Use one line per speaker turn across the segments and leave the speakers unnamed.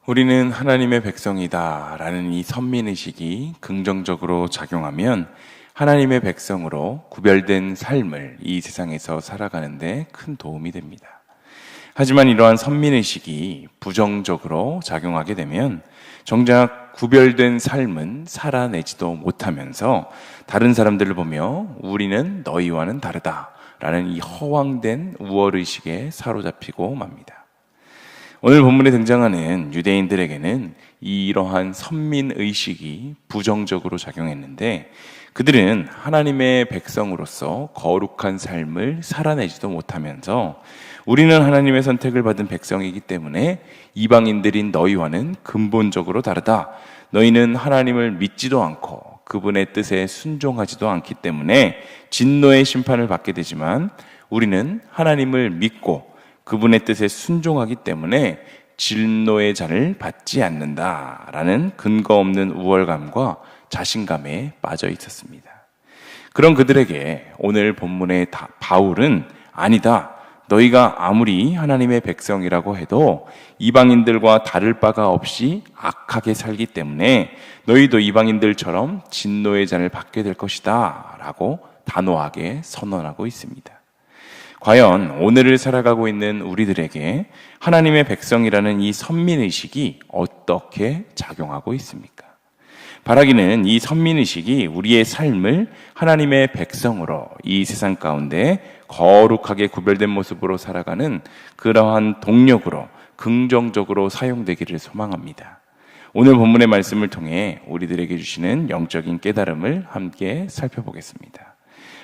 우리는 하나님의 백성이다 라는 이 선민의식이 긍정적으로 작용하면 하나님의 백성으로 구별된 삶을 이 세상에서 살아가는데 큰 도움이 됩니다. 하지만 이러한 선민의식이 부정적으로 작용하게 되면 정작 구별된 삶은 살아내지도 못하면서 다른 사람들을 보며 우리는 너희와는 다르다 라는 이 허황된 우월의식에 사로잡히고 맙니다. 오늘 본문에 등장하는 유대인들에게는 이러한 선민의식이 부정적으로 작용했는데 그들은 하나님의 백성으로서 거룩한 삶을 살아내지도 못하면서 우리는 하나님의 선택을 받은 백성이기 때문에 이방인들인 너희와는 근본적으로 다르다. 너희는 하나님을 믿지도 않고 그분의 뜻에 순종하지도 않기 때문에 진노의 심판을 받게 되지만 우리는 하나님을 믿고 그분의 뜻에 순종하기 때문에 진노의 잔을 받지 않는다라는 근거 없는 우월감과 자신감에 빠져 있었습니다. 그런 그들에게 오늘 본문의 바울은 아니다. 너희가 아무리 하나님의 백성이라고 해도 이방인들과 다를 바가 없이 악하게 살기 때문에 너희도 이방인들처럼 진노의 잔을 받게 될 것이다 라고 단호하게 선언하고 있습니다. 과연 오늘을 살아가고 있는 우리들에게 하나님의 백성이라는 이 선민의식이 어떻게 작용하고 있습니까? 바라기는 이 선민의식이 우리의 삶을 하나님의 백성으로 이 세상 가운데 거룩하게 구별된 모습으로 살아가는 그러한 동력으로 긍정적으로 사용되기를 소망합니다. 오늘 본문의 말씀을 통해 우리들에게 주시는 영적인 깨달음을 함께 살펴보겠습니다.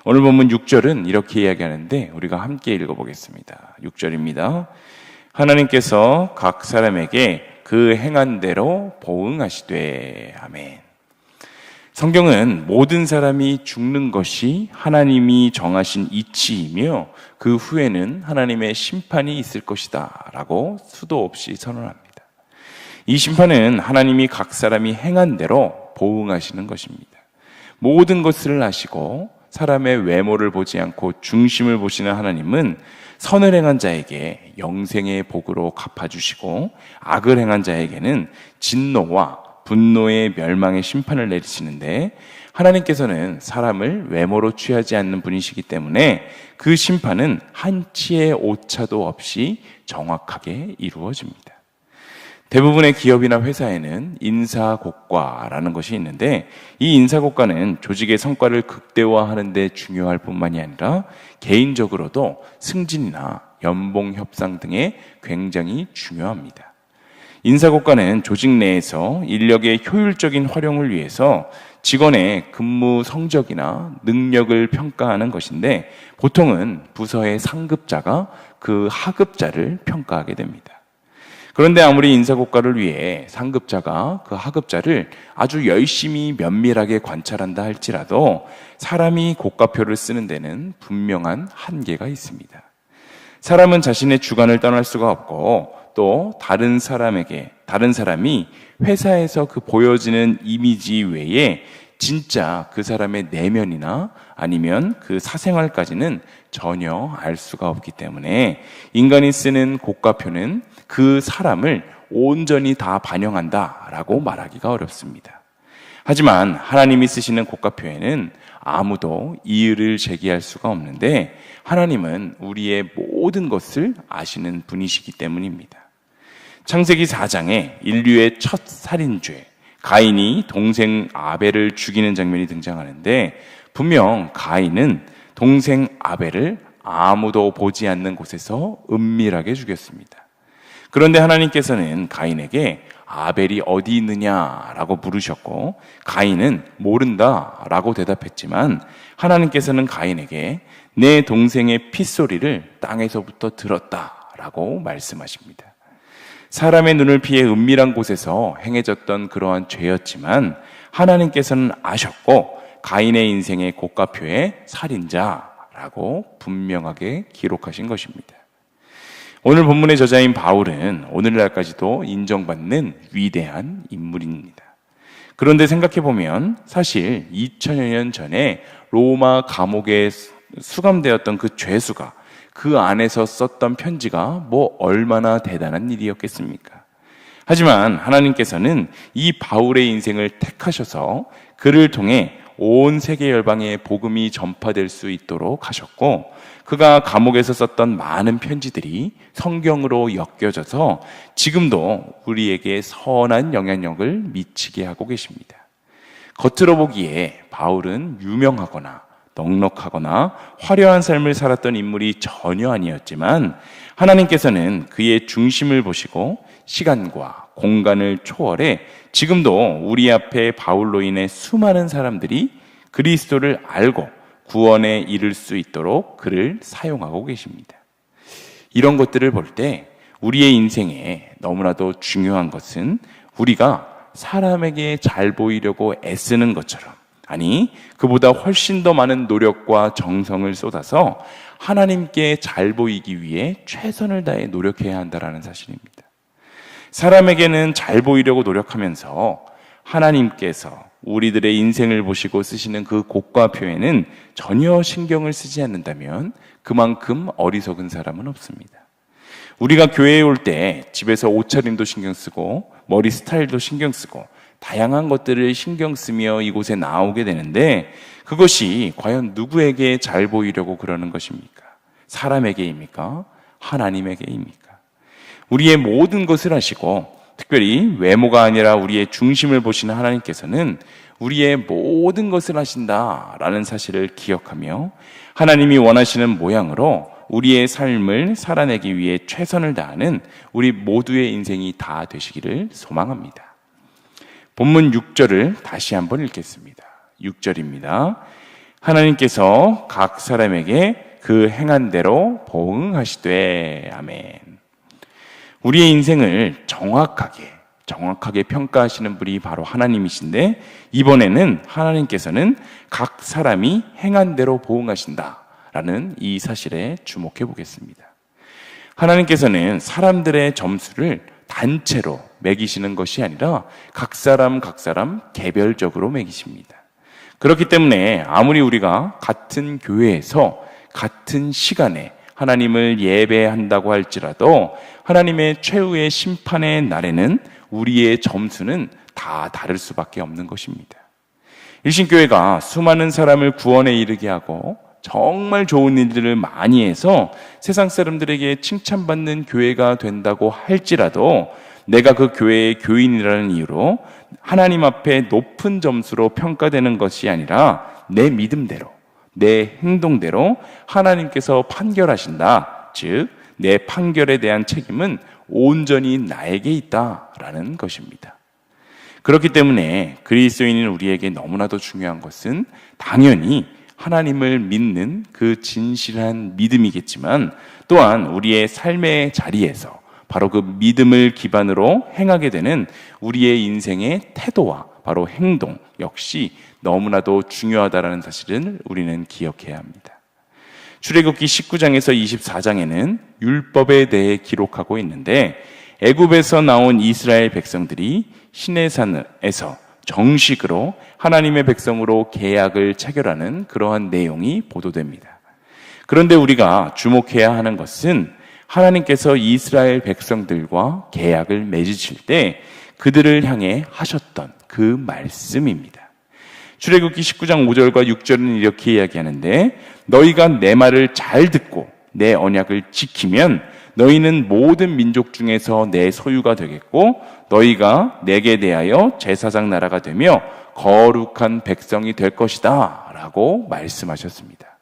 오늘 본문 6절은 이렇게 이야기하는데 우리가 함께 읽어보겠습니다. 6절입니다. 하나님께서 각 사람에게 그 행한 대로 보응하시되. 아멘. 성경은 모든 사람이 죽는 것이 하나님이 정하신 이치이며 그 후에는 하나님의 심판이 있을 것이다 라고 수도 없이 선언합니다. 이 심판은 하나님이 각 사람이 행한 대로 보응하시는 것입니다. 모든 것을 아시고 사람의 외모를 보지 않고 중심을 보시는 하나님은 선을 행한 자에게 영생의 복으로 갚아주시고 악을 행한 자에게는 진노와 분노의 멸망의 심판을 내리시는데 하나님께서는 사람을 외모로 취하지 않는 분이시기 때문에 그 심판은 한치의 오차도 없이 정확하게 이루어집니다. 대부분의 기업이나 회사에는 인사고과라는 것이 있는데 이 인사고과는 조직의 성과를 극대화하는 데 중요할 뿐만이 아니라 개인적으로도 승진이나 연봉 협상 등에 굉장히 중요합니다. 인사고과는 조직 내에서 인력의 효율적인 활용을 위해서 직원의 근무 성적이나 능력을 평가하는 것인데 보통은 부서의 상급자가 그 하급자를 평가하게 됩니다. 그런데 아무리 인사고과를 위해 상급자가 그 하급자를 아주 열심히 면밀하게 관찰한다 할지라도 사람이 고과표를 쓰는 데는 분명한 한계가 있습니다. 사람은 자신의 주관을 떠날 수가 없고 또 다른 사람이 회사에서 그 보여지는 이미지 외에 진짜 그 사람의 내면이나 아니면 그 사생활까지는 전혀 알 수가 없기 때문에 인간이 쓰는 고과표는 그 사람을 온전히 다 반영한다라고 말하기가 어렵습니다. 하지만 하나님이 쓰시는 고과표에는 아무도 이의를 제기할 수가 없는데 하나님은 우리의 모든 것을 아시는 분이시기 때문입니다. 창세기 4장에 인류의 첫 살인죄, 가인이 동생 아벨을 죽이는 장면이 등장하는데 분명 가인은 동생 아벨을 아무도 보지 않는 곳에서 은밀하게 죽였습니다. 그런데 하나님께서는 가인에게 아벨이 어디 있느냐라고 물으셨고 가인은 모른다라고 대답했지만 하나님께서는 가인에게 내 동생의 핏소리를 땅에서부터 들었다라고 말씀하십니다. 사람의 눈을 피해 은밀한 곳에서 행해졌던 그러한 죄였지만 하나님께서는 아셨고 가인의 인생의 고과표에 살인자라고 분명하게 기록하신 것입니다. 오늘 본문의 저자인 바울은 오늘날까지도 인정받는 위대한 인물입니다. 그런데 생각해보면 사실 2000여 년 전에 로마 감옥에 수감되었던 그 죄수가 그 안에서 썼던 편지가 뭐 얼마나 대단한 일이었겠습니까? 하지만 하나님께서는 이 바울의 인생을 택하셔서 그를 통해 온 세계 열방에 복음이 전파될 수 있도록 하셨고, 그가 감옥에서 썼던 많은 편지들이 성경으로 엮여져서 지금도 우리에게 선한 영향력을 미치게 하고 계십니다. 겉으로 보기에 바울은 유명하거나 넉넉하거나 화려한 삶을 살았던 인물이 전혀 아니었지만, 하나님께서는 그의 중심을 보시고 시간과 공간을 초월해 지금도 우리 앞에 바울로 인해 수많은 사람들이 그리스도를 알고 구원에 이를 수 있도록 그를 사용하고 계십니다. 이런 것들을 볼 때 우리의 인생에 너무나도 중요한 것은 우리가 사람에게 잘 보이려고 애쓰는 것처럼, 아니 그보다 훨씬 더 많은 노력과 정성을 쏟아서 하나님께 잘 보이기 위해 최선을 다해 노력해야 한다는 사실입니다. 사람에게는 잘 보이려고 노력하면서 하나님께서 우리들의 인생을 보시고 쓰시는 그 곡과 표현은 전혀 신경을 쓰지 않는다면 그만큼 어리석은 사람은 없습니다. 우리가 교회에 올 때 집에서 옷차림도 신경 쓰고 머리 스타일도 신경 쓰고 다양한 것들을 신경 쓰며 이곳에 나오게 되는데, 그것이 과연 누구에게 잘 보이려고 그러는 것입니까? 사람에게입니까? 하나님에게입니까? 우리의 모든 것을 하시고 특별히 외모가 아니라 우리의 중심을 보시는 하나님께서는 우리의 모든 것을 하신다라는 사실을 기억하며 하나님이 원하시는 모양으로 우리의 삶을 살아내기 위해 최선을 다하는 우리 모두의 인생이 다 되시기를 소망합니다. 본문 6절을 다시 한번 읽겠습니다. 6절입니다. 하나님께서 각 사람에게 그 행한 대로 보응하시되. 아멘. 우리의 인생을 정확하게 평가하시는 분이 바로 하나님이신데, 이번에는 하나님께서는 각 사람이 행한 대로 보응하신다라는 이 사실에 주목해 보겠습니다. 하나님께서는 사람들의 점수를 단체로 매기시는 것이 아니라 각 사람 개별적으로 매기십니다. 그렇기 때문에 아무리 우리가 같은 교회에서 같은 시간에 하나님을 예배한다고 할지라도 하나님의 최후의 심판의 날에는 우리의 점수는 다 다를 수밖에 없는 것입니다. 일신교회가 수많은 사람을 구원에 이르게 하고 정말 좋은 일들을 많이 해서 세상 사람들에게 칭찬받는 교회가 된다고 할지라도 내가 그 교회의 교인이라는 이유로 하나님 앞에 높은 점수로 평가되는 것이 아니라 내 믿음대로, 내 행동대로 하나님께서 판결하신다. 즉, 내 판결에 대한 책임은 온전히 나에게 있다라는 것입니다. 그렇기 때문에 그리스도인인 우리에게 너무나도 중요한 것은 당연히 하나님을 믿는 그 진실한 믿음이겠지만, 또한 우리의 삶의 자리에서 바로 그 믿음을 기반으로 행하게 되는 우리의 인생의 태도와 바로 행동 역시 너무나도 중요하다는 사실을 우리는 기억해야 합니다. 출애굽기 19장에서 24장에는 율법에 대해 기록하고 있는데, 애굽에서 나온 이스라엘 백성들이 시내산에서 정식으로 하나님의 백성으로 계약을 체결하는 그러한 내용이 보도됩니다. 그런데 우리가 주목해야 하는 것은 하나님께서 이스라엘 백성들과 계약을 맺으실 때 그들을 향해 하셨던 그 말씀입니다. 출애굽기 19장 5절과 6절은 이렇게 이야기하는데, 너희가 내 말을 잘 듣고 내 언약을 지키면 너희는 모든 민족 중에서 내 소유가 되겠고, 너희가 내게 대하여 제사장 나라가 되며 거룩한 백성이 될 것이다 라고 말씀하셨습니다.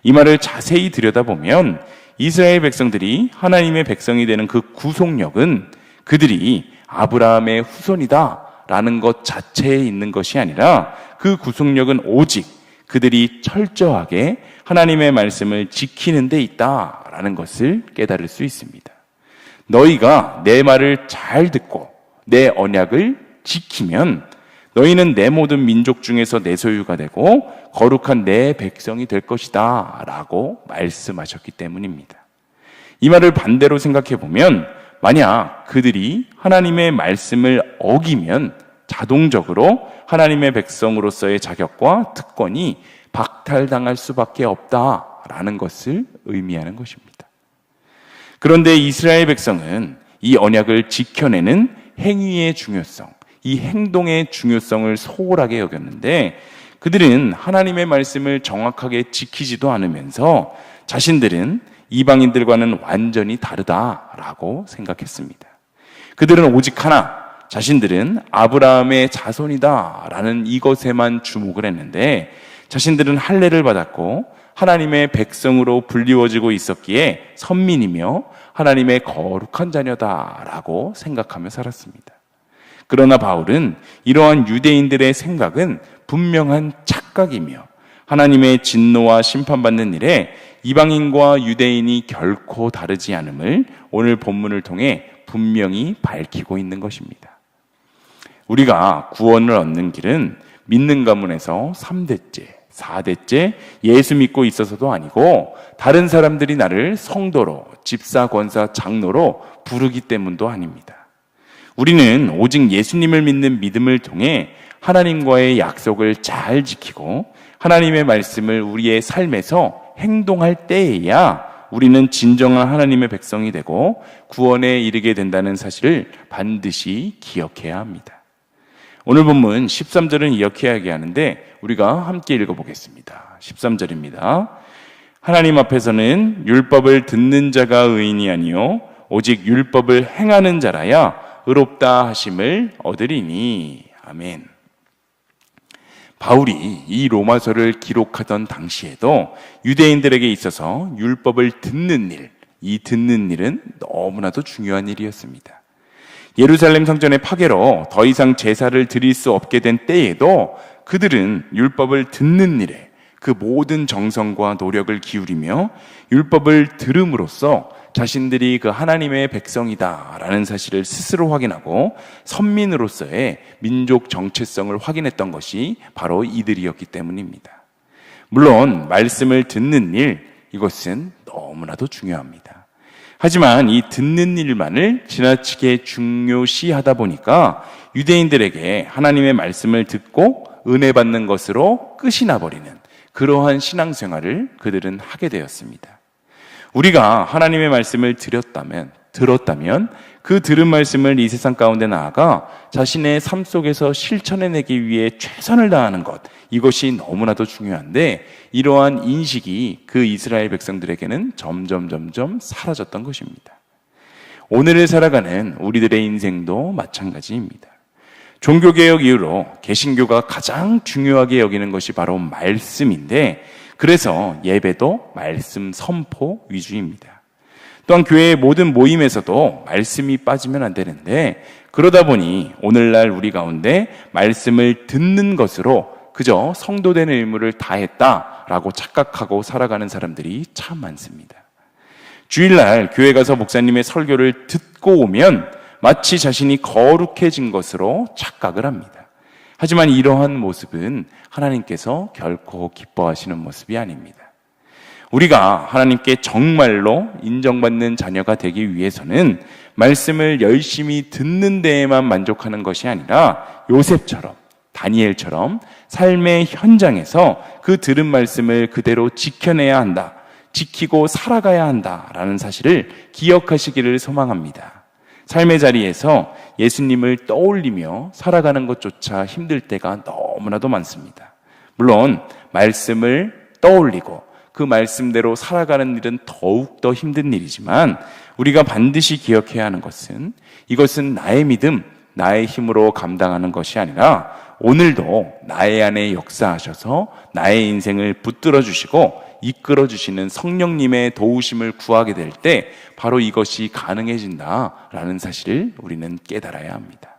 이 말을 자세히 들여다보면 이스라엘 백성들이 하나님의 백성이 되는 그 구속력은 그들이 아브라함의 후손이다 라는 것 자체에 있는 것이 아니라, 그 구속력은 오직 그들이 철저하게 하나님의 말씀을 지키는 데 있다라는 것을 깨달을 수 있습니다. 너희가 내 말을 잘 듣고 내 언약을 지키면 너희는 내 모든 민족 중에서 내 소유가 되고 거룩한 내 백성이 될 것이다 라고 말씀하셨기 때문입니다. 이 말을 반대로 생각해 보면, 만약 그들이 하나님의 말씀을 어기면 자동적으로 하나님의 백성으로서의 자격과 특권이 박탈당할 수밖에 없다라는 것을 의미하는 것입니다. 그런데 이스라엘 백성은 이 언약을 지켜내는 행위의 중요성, 이 행동의 중요성을 소홀하게 여겼는데 그들은 하나님의 말씀을 정확하게 지키지도 않으면서 자신들은 이방인들과는 완전히 다르다라고 생각했습니다. 그들은 오직 하나, 자신들은 아브라함의 자손이다라는 이것에만 주목을 했는데 자신들은 할례를 받았고 하나님의 백성으로 불리워지고 있었기에 선민이며 하나님의 거룩한 자녀다라고 생각하며 살았습니다. 그러나 바울은 이러한 유대인들의 생각은 분명한 착각이며 하나님의 진노와 심판받는 일에 이방인과 유대인이 결코 다르지 않음을 오늘 본문을 통해 분명히 밝히고 있는 것입니다. 우리가 구원을 얻는 길은 믿는 가문에서 3대째, 4대째 예수 믿고 있어서도 아니고 다른 사람들이 나를 성도로, 집사, 권사, 장로로 부르기 때문도 아닙니다. 우리는 오직 예수님을 믿는 믿음을 통해 하나님과의 약속을 잘 지키고 하나님의 말씀을 우리의 삶에서 행동할 때에야 우리는 진정한 하나님의 백성이 되고 구원에 이르게 된다는 사실을 반드시 기억해야 합니다. 오늘 본문 13절은 이렇게 이야기하는데 우리가 함께 읽어보겠습니다. 13절입니다. 하나님 앞에서는 율법을 듣는 자가 의인이 아니요 오직 율법을 행하는 자라야 의롭다 하심을 얻으리니. 아멘. 바울이 이 로마서를 기록하던 당시에도 유대인들에게 있어서 율법을 듣는 일, 이 듣는 일은 너무나도 중요한 일이었습니다. 예루살렘 성전의 파괴로 더 이상 제사를 드릴 수 없게 된 때에도 그들은 율법을 듣는 일에 그 모든 정성과 노력을 기울이며 율법을 들음으로써 자신들이 그 하나님의 백성이다라는 사실을 스스로 확인하고 선민으로서의 민족 정체성을 확인했던 것이 바로 이들이었기 때문입니다. 물론 말씀을 듣는 일, 이것은 너무나도 중요합니다. 하지만 이 듣는 일만을 지나치게 중요시하다 보니까 유대인들에게 하나님의 말씀을 듣고 은혜 받는 것으로 끝이 나버리는 그러한 신앙생활을 그들은 하게 되었습니다. 우리가 하나님의 말씀을 들었다면 그 들은 말씀을 이 세상 가운데 나아가 자신의 삶 속에서 실천해내기 위해 최선을 다하는 것, 이것이 너무나도 중요한데 이러한 인식이 그 이스라엘 백성들에게는 점점 사라졌던 것입니다. 오늘을 살아가는 우리들의 인생도 마찬가지입니다. 종교개혁 이후로 개신교가 가장 중요하게 여기는 것이 바로 말씀인데 그래서 예배도 말씀 선포 위주입니다. 또한 교회의 모든 모임에서도 말씀이 빠지면 안 되는데 그러다 보니 오늘날 우리 가운데 말씀을 듣는 것으로 그저 성도되는 의무를 다했다라고 착각하고 살아가는 사람들이 참 많습니다. 주일날 교회 가서 목사님의 설교를 듣고 오면 마치 자신이 거룩해진 것으로 착각을 합니다. 하지만 이러한 모습은 하나님께서 결코 기뻐하시는 모습이 아닙니다. 우리가 하나님께 정말로 인정받는 자녀가 되기 위해서는 말씀을 열심히 듣는 데에만 만족하는 것이 아니라 요셉처럼, 다니엘처럼 삶의 현장에서 그 들은 말씀을 그대로 지켜내야 한다, 지키고 살아가야 한다라는 사실을 기억하시기를 소망합니다. 삶의 자리에서 예수님을 떠올리며 살아가는 것조차 힘들 때가 너무나도 많습니다. 물론 말씀을 떠올리고 그 말씀대로 살아가는 일은 더욱더 힘든 일이지만 우리가 반드시 기억해야 하는 것은 이것은 나의 믿음, 나의 힘으로 감당하는 것이 아니라 오늘도 나의 안에 역사하셔서 나의 인생을 붙들어 주시고 이끌어 주시는 성령님의 도우심을 구하게 될 때 바로 이것이 가능해진다라는 사실을 우리는 깨달아야 합니다.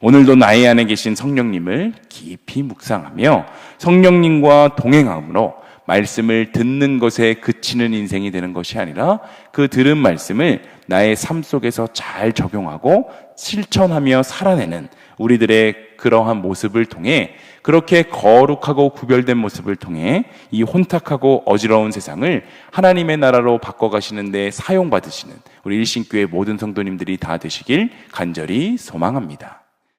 오늘도 나의 안에 계신 성령님을 깊이 묵상하며 성령님과 동행함으로 말씀을 듣는 것에 그치는 인생이 되는 것이 아니라 그 들은 말씀을 나의 삶 속에서 잘 적용하고 실천하며 살아내는 우리들의 그러한 모습을 통해 그렇게 거룩하고 구별된 모습을 통해 이 혼탁하고 어지러운 세상을 하나님의 나라로 바꿔가시는 데 사용받으시는 우리 일신교회 모든 성도님들이 다 되시길 간절히 소망합니다.